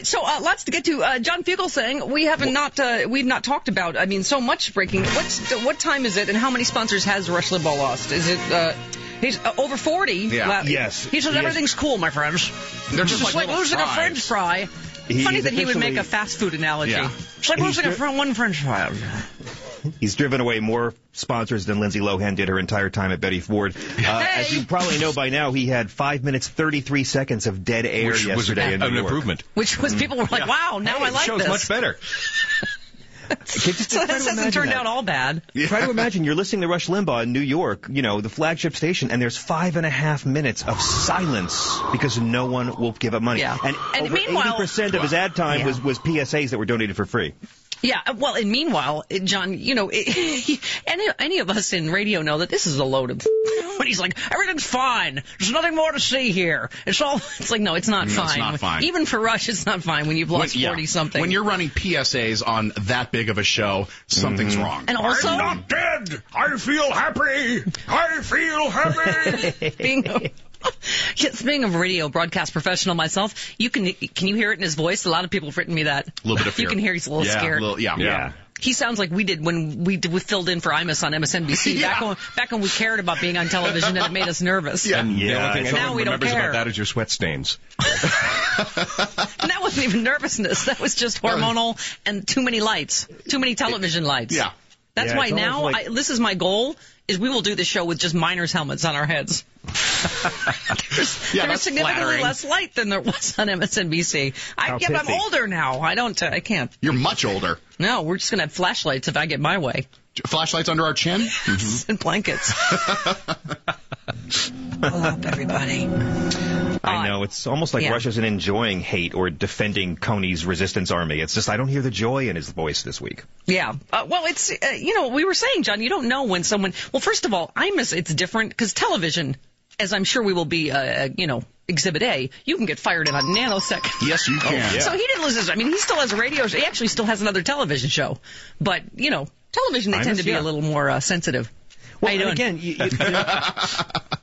So lots to get to. John Fugelsang, we've not talked about. I mean, so much breaking. What time is it, and how many sponsors has Rush Limbaugh lost? Is it? He's over 40. Yeah. Yes. He says everything's cool, my friends. They're just like losing a French fry. Funny that he would make a fast food analogy. Yeah. It's like losing one French fry. He's driven away more sponsors than Lindsay Lohan did her entire time at Betty Ford. As you probably know by now, he had 5 minutes, 33 seconds of dead air yesterday in New York. An improvement. Which was, people were like, wow, now I like show's this. much better. So this hasn't turned out all bad. Try to imagine you're listening to Rush Limbaugh in New York, the flagship station, and there's 5.5 minutes of silence because no one will give up money. Yeah. And over meanwhile, 80% of his ad time was PSAs that were donated for free. Yeah, well, and meanwhile, John, any of us in radio know that this is a load of when he's like, everything's fine. There's nothing more to see here. It's like, no, it's not fine. It's not fine. Even for Rush, it's not fine when you've lost 40-something. When you're running PSAs on that big of a show, something's wrong. And also, I'm not dead. I feel happy. I feel happy. Speaking of radio broadcast professional myself, can you hear it in his voice? A lot of people have written me that. A little bit of fear. You can hear he's a little scared. Yeah. He sounds like we did when we filled in for Imus on MSNBC back when we cared about being on television and it made us nervous. Yeah. And the only thing now we don't care about that is your sweat stains. And that wasn't even nervousness. That was just hormonal and too many lights, too many television lights. Yeah. That's why now this is my goal. Is we will do the show with just miners' helmets on our heads. There's significantly flattering. less light than there was on MSNBC. But I'm older now. I can't. You're much older. No, we're just going to have flashlights if I get my way. Flashlights under our chin? And blankets. Pull up, everybody. I know. It's almost like Rush isn't enjoying hate or defending Coney's resistance army. It's just I don't hear the joy in his voice this week. Yeah. Well, it's, we were saying, John, you don't know when someone... Well, first of all, it's different because television, as I'm sure we will be, Exhibit A, you can get fired in a nanosecond. Yes, you can. Oh, yeah. So he didn't lose his... I mean, he still has a radio show. He actually still has another television show. But, television, they tend to be a little more sensitive. Well, and again, the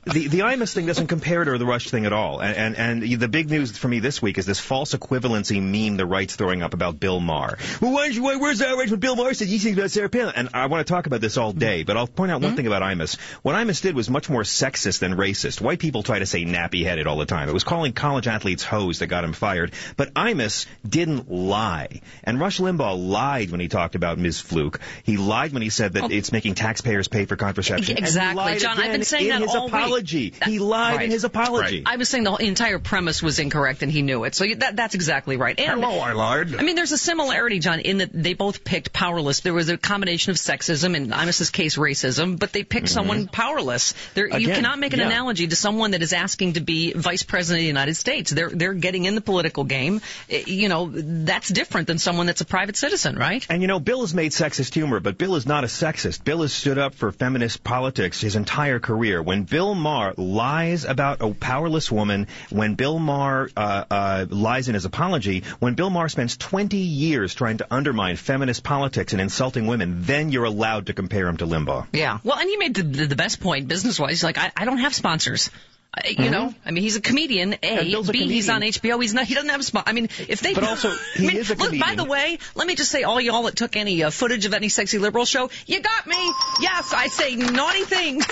Imus thing doesn't compare to the Rush thing at all. And the big news for me this week is this false equivalency meme the right's throwing up about Bill Maher. Well, where's the outrage when Bill Maher said you think about Sarah Palin? And I want to talk about this all day, but I'll point out one thing about Imus. What Imus did was much more sexist than racist. White people try to say nappy-headed all the time. It was calling college athletes hoes that got him fired. But Imus didn't lie. And Rush Limbaugh lied when he talked about Ms. Fluke. He lied when he said that it's making taxpayers pay for contraception. Exactly, John. I've been saying that all week. He lied in his apology. Right. I was saying the entire premise was incorrect, and he knew it. So that's exactly right. And, Hello, I lied. I mean, there's a similarity, John, in that they both picked powerless. There was a combination of sexism and, in Imus's case, racism, but they picked someone powerless. You cannot make an analogy to someone that is asking to be vice president of the United States. They're getting in the political game. That's different than someone that's a private citizen, right? And, Bill has made sexist humor, but Bill is not a sexist. Bill has stood up for feminist politics his entire career. When Bill Maher lies about a powerless woman, when Bill Maher lies in his apology, when Bill Maher spends 20 years trying to undermine feminist politics and insulting women, then you're allowed to compare him to Limbaugh. Yeah. Well, and he made the best point business-wise. Like, I don't have sponsors. I mean, he's a comedian, A. B, he's on HBO. He doesn't have a spot. I mean, if they... But also, he is a comedian. Look, by the way, let me just say, all y'all that took any footage of any sexy liberal show, you got me. Yes, I say naughty things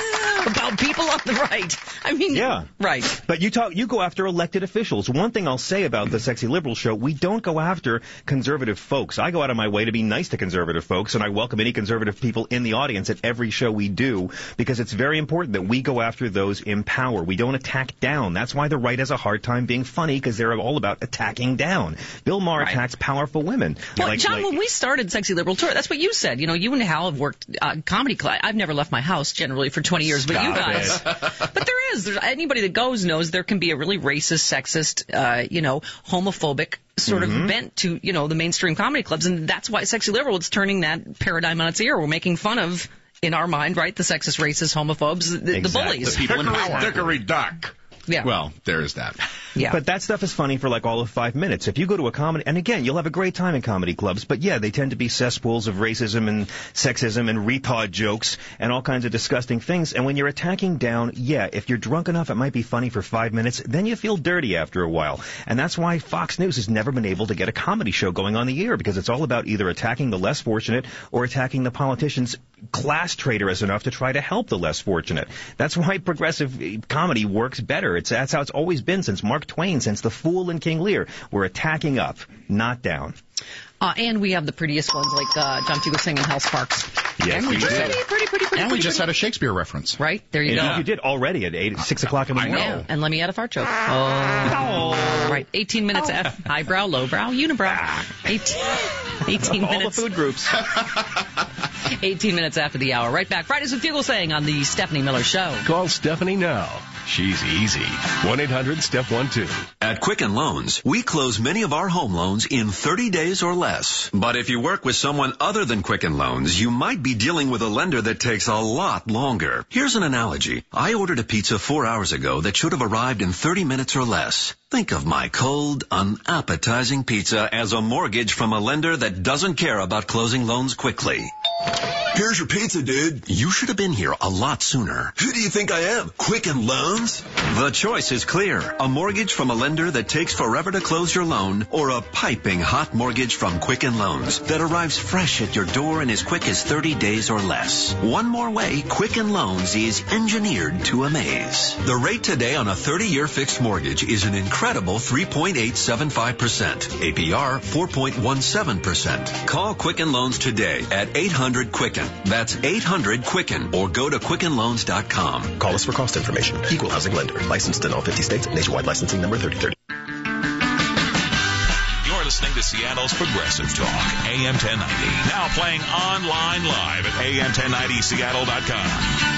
about people on the right. I mean... Yeah. Right. But you go after elected officials. One thing I'll say about the sexy liberal show, we don't go after conservative folks. I go out of my way to be nice to conservative folks, and I welcome any conservative people in the audience at every show we do, because it's very important that we go after those in power. We don't attack down. That's why the right has a hard time being funny, because they're all about attacking down. Bill Maher attacks powerful women. Well, John, when we started Sexy Liberal Tour, that's what you said. You and Hal have worked comedy club. I've never left my house generally for 20 years, but you guys. But there's anybody that goes knows there can be a really racist, sexist, homophobic sort of bent to, the mainstream comedy clubs, and that's why Sexy Liberal is turning that paradigm on its ear. We're making fun of, in our mind, right, the sexist, racist, homophobes, the bullies. The people in power. Dickory dock. Yeah. Well, there is that. Yeah. But that stuff is funny for like all of 5 minutes. If you go to a comedy, and again, you'll have a great time in comedy clubs, but yeah, they tend to be cesspools of racism and sexism and retard jokes and all kinds of disgusting things. And when you're attacking down, yeah, if you're drunk enough, it might be funny for 5 minutes, then you feel dirty after a while. And that's why Fox News has never been able to get a comedy show going on the air, because it's all about either attacking the less fortunate or attacking the politicians class traitorous enough to try to help the less fortunate. That's why progressive comedy works better. That's how it's always been since Mark Twain, since The Fool and King Lear. We're attacking up, not down. And we have the prettiest ones like John Fugelsang and Hal Sparks. Yes, we did. Pretty. And we just had a Shakespeare reference. Right? There you go. You did already at 6 o'clock in the morning. Yeah. And let me add a fart joke. Oh. Right. 18 minutes highbrow, lowbrow, unibrow. 18 minutes. All the food groups. 18 minutes after the hour. Right back. Fridays with Fugelsang on the Stephanie Miller Show. Call Stephanie now. She's easy. 1-800-STEP-12. At Quicken Loans, we close many of our home loans in 30 days or less. But if you work with someone other than Quicken Loans, you might be dealing with a lender that takes a lot longer. Here's an analogy. I ordered a pizza 4 hours ago that should have arrived in 30 minutes or less. Think of my cold, unappetizing pizza as a mortgage from a lender that doesn't care about closing loans quickly. Here's your pizza, dude. You should have been here a lot sooner. Who do you think I am? Quicken Loans? The choice is clear. A mortgage from a lender that takes forever to close your loan, or a piping hot mortgage from Quicken Loans that arrives fresh at your door in as quick as 30 days or less. One more way, Quicken Loans is engineered to amaze. The rate today on a 30-year fixed mortgage is an incredible 3.875%. APR 4.17%. Call Quicken Loans today at 800-QUICKEN. That's 800-QUICKEN, or go to QuickenLoans.com. Call us for cost information. Equal housing lender. Licensed in all 50 states. Nationwide licensing number 3030. You're listening to Seattle's Progressive Talk, AM 1090. Now playing online live at AM1090Seattle.com.